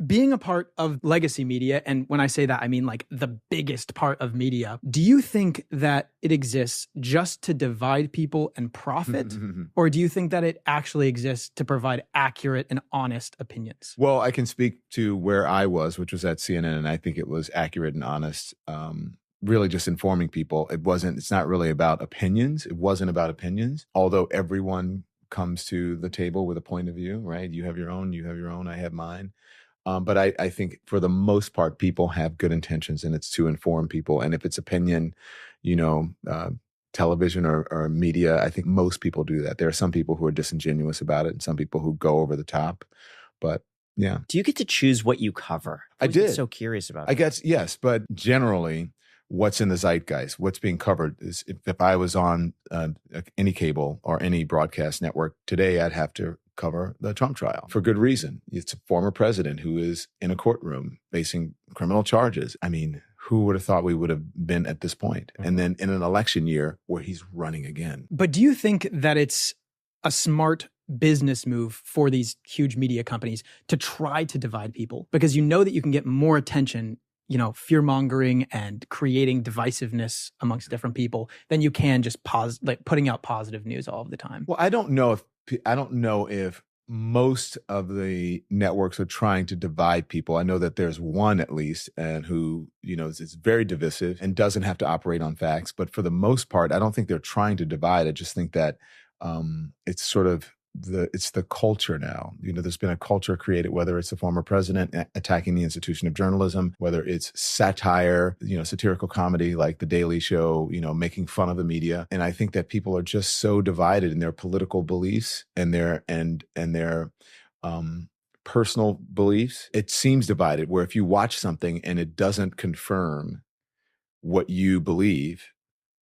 being a part of legacy media, and when I say that, I mean like the biggest part of media, do you think that it exists just to divide people and profit? Or do you think that it actually exists to provide accurate and honest opinions? Well, I can speak to where I was, which was at CNN, and I think it was accurate and honest. Really just informing people. It's not really about opinions. It wasn't about opinions, although everyone comes to the table with a point of view, right? You have your own, I have mine. But I think for the most part, people have good intentions, and it's to inform people. And if it's opinion, television or media, I think most people do that. There are some people who are disingenuous about it and some people who go over the top. But yeah. Do you get to choose what you cover? I did. So curious about that. I guess, yes. But generally, what's in the zeitgeist, what's being covered is if I was on any cable or any broadcast network today, I'd have to cover the Trump trial for good reason. It's a former president who is in a courtroom facing criminal charges. I mean, who would have thought we would have been at this point? And then in an election year where he's running again. But do you think that it's a smart business move for these huge media companies to try to divide people? Because you know that you can get more attention, fear mongering and creating divisiveness amongst different people than you can just putting out positive news all of the time. Well, I don't know if most of the networks are trying to divide people. I know that there's one at least, and who, is very divisive and doesn't have to operate on facts. But for the most part, I don't think they're trying to divide. I just think that it's sort of it's the culture now. There's been a culture created, whether it's the former president attacking the institution of journalism, whether it's satire, satirical comedy like The Daily Show, making fun of the media. And I think that people are just so divided in their political beliefs and their personal beliefs. It seems divided where if you watch something and it doesn't confirm what you believe,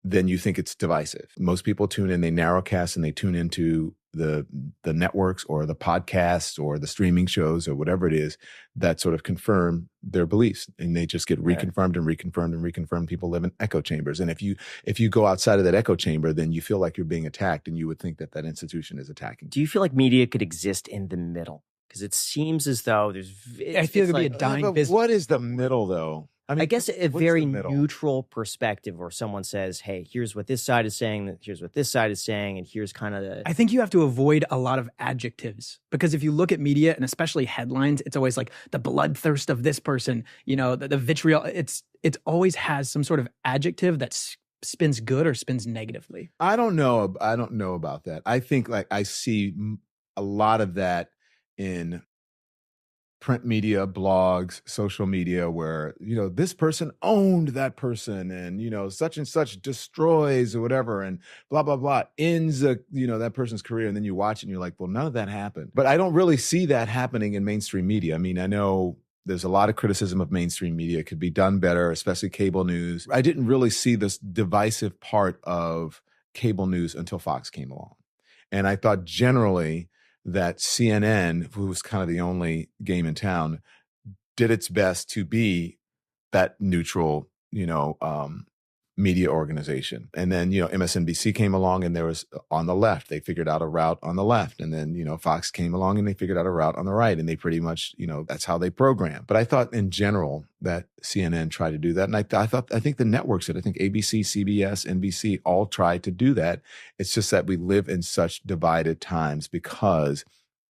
then you think it's divisive. Most people tune in, they narrowcast and they tune into the networks or the podcasts or the streaming shows or whatever it is that sort of confirm their beliefs, and they just get reconfirmed and reconfirmed and reconfirmed. People live in echo chambers, and if you go outside of that echo chamber, then you feel like you're being attacked, and you would think that institution is attacking. Do you feel like media could exist in the middle? Because it seems as though I feel it would be a dying business. What is the middle, though? I guess a very neutral perspective where someone says, hey, here's what this side is saying, here's what this side is saying, and here's kind of the... I think you have to avoid a lot of adjectives, because if you look at media, and especially headlines, it's always like the bloodthirst of this person, the vitriol. It always has some sort of adjective that spins good or spins negatively. I don't know about that. I think I see a lot of that in print media, blogs, social media, where, this person owned that person and, such and such destroys or whatever and blah, blah, blah, ends, that person's career. And then you watch it and you're like, well, none of that happened. But I don't really see that happening in mainstream media. I mean, I know there's a lot of criticism of mainstream media. It could be done better, especially cable news. I didn't really see this divisive part of cable news until Fox came along. And I thought generally that CNN, who was kind of the only game in town, did its best to be that neutral, media organization. And then, MSNBC came along and there was on the left, they figured out a route on the left. And then, Fox came along and they figured out a route on the right. And they pretty much, that's how they program. But I thought in general that CNN tried to do that. And I think the networks did. I think ABC, CBS, NBC all tried to do that. It's just that we live in such divided times because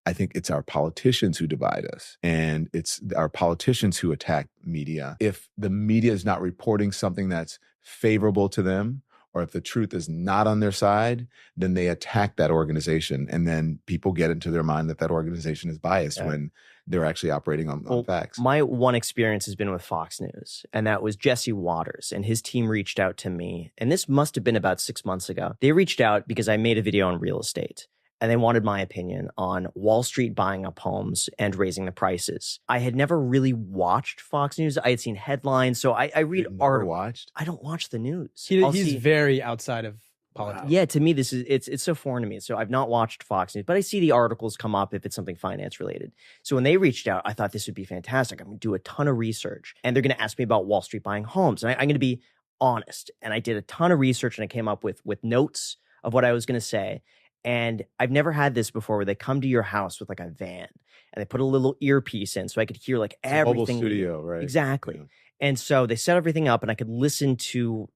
I think it's our politicians who divide us, and it's our politicians who attack media. If the media is not reporting something that's favorable to them, or if the truth is not on their side, then they attack that organization. And then people get into their mind that organization is biased when they're actually operating on facts. My one experience has been with Fox News, and that was Jesse Waters, and his team reached out to me. And this must have been about 6 months ago. They reached out because I made a video on real estate, and they wanted my opinion on Wall Street buying up homes and raising the prices. I had never really watched Fox News. I had seen headlines, so I read articles. I don't watch the news. He's very outside of politics. Yeah, to me, it's so foreign to me. So I've not watched Fox News, but I see the articles come up if it's something finance related. So when they reached out, I thought this would be fantastic. I'm going to do a ton of research, and they're going to ask me about Wall Street buying homes. And I'm going to be honest. And I did a ton of research, and I came up with notes of what I was going to say. And I've never had this before where they come to your house with like a van and they put a little earpiece in so I could hear like It's everything. a mobile studio, right? Exactly. Yeah. And so they set everything up and I could listen to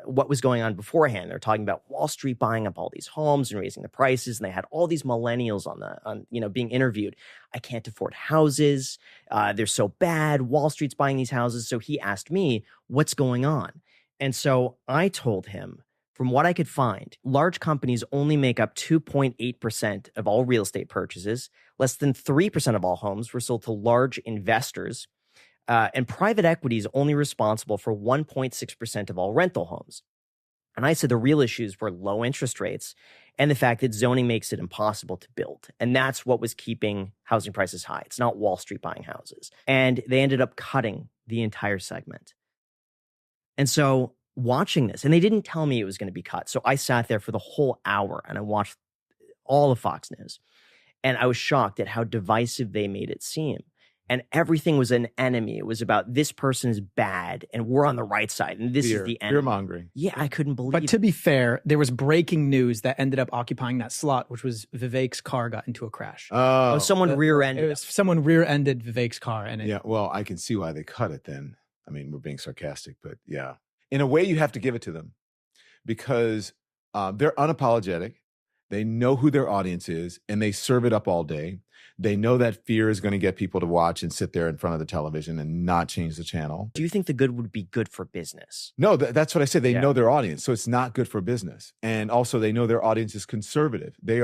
what was going on beforehand. They're talking about Wall Street buying up all these homes and raising the prices. And they had all these millennials being interviewed. I can't afford houses. They're so bad. Wall Street's buying these houses. So he asked me, what's going on? And so I told him, from what I could find, large companies only make up 2.8% of all real estate purchases. Less than 3% of all homes were sold to large investors. And private equity is only responsible for 1.6% of all rental homes. And I said the real issues were low interest rates and the fact that zoning makes it impossible to build. And that's what was keeping housing prices high. It's not Wall Street buying houses. And they ended up cutting the entire segment. And so watching this, and they didn't tell me it was going to be cut. So I sat there for the whole hour and I watched all of Fox News. And I was shocked at how divisive they made it seem. And everything was an enemy. It was about this person is bad and we're on the right side. And this is the enemy. Fear-mongering. Yeah, I couldn't believe But to be fair, there was breaking news that ended up occupying that slot, which was Vivek's car got into a crash. Oh, someone rear-ended. It was someone rear-ended Vivek's car. And yeah, well, I can see why they cut it then. I mean, we're being sarcastic, but yeah. In a way, you have to give it to them because they're unapologetic. They know who their audience is, and they serve it up all day. They know that fear is going to get people to watch and sit there in front of the television and not change the channel. Do you think the good would be good for business? No, that's what I said. They know their audience, so it's not good for business. And also, they know their audience is conservative. They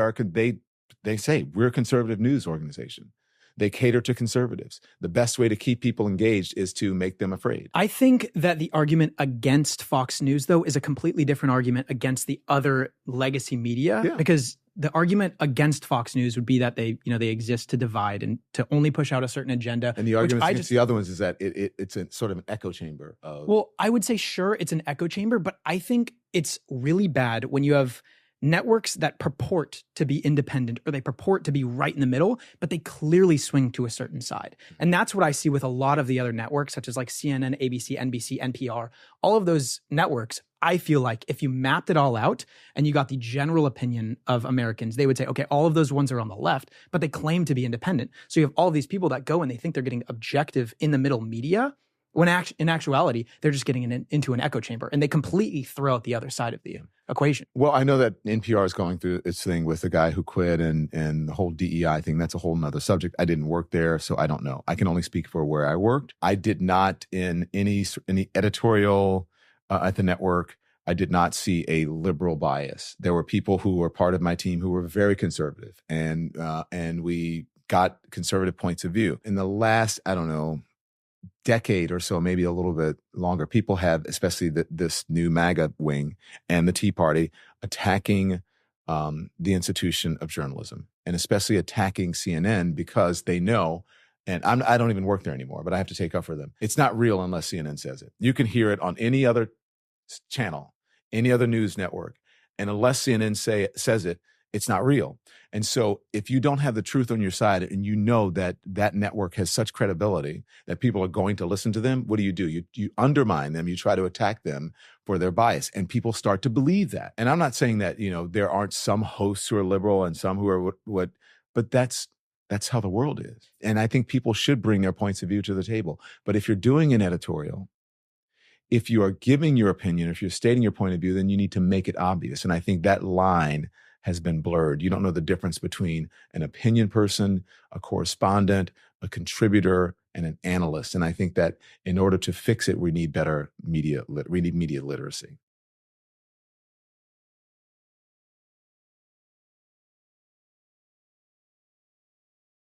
say we're a conservative news organization. They cater to conservatives. The best way to keep people engaged is to make them afraid. I think that the argument against Fox News, though, is a completely different argument against the other legacy media, because the argument against Fox News would be that they exist to divide and to only push out a certain agenda. And the argument against the other ones is that it's a sort of an echo chamber of. Well, I would say, sure, it's an echo chamber, but I think it's really bad when you have networks that purport to be independent or they purport to be right in the middle, but they clearly swing to a certain side. And that's what I see with a lot of the other networks, such as like CNN, ABC, NBC, NPR, all of those networks. I feel like if you mapped it all out and you got the general opinion of Americans, they would say, okay, all of those ones are on the left, but they claim to be independent. So you have all these people that go and they think they're getting objective in the middle media, when in actuality, they're just getting into an echo chamber and they completely throw out the other side of the equation. Well, I know that NPR is going through its thing with the guy who quit and the whole DEI thing. That's a whole nother subject. I didn't work there, so I don't know. I can only speak for where I worked. I did not in any editorial at the network. I did not see a liberal bias. There were people who were part of my team who were very conservative, and we got conservative points of view. In the last, I don't know, decade or so, maybe a little bit longer, people have, especially this new MAGA wing and the Tea Party, attacking the institution of journalism, and especially attacking CNN because they know, and I don't even work there anymore, but I have to take up for them. It's not real unless CNN says it. You can hear it on any other channel, any other news network, and unless CNN says it, it's not real. And so if you don't have the truth on your side and you know that that network has such credibility that people are going to listen to them, what do? You undermine them. You try to attack them for their bias, and people start to believe that. And I'm not saying that, there aren't some hosts who are liberal and some who are what, but that's how the world is. And I think people should bring their points of view to the table. But if you're doing an editorial, if you are giving your opinion, if you're stating your point of view, then you need to make it obvious. And I think that line has been blurred. You don't know the difference between an opinion person, a correspondent, a contributor, and an analyst. And I think that in order to fix it, we need better media literacy.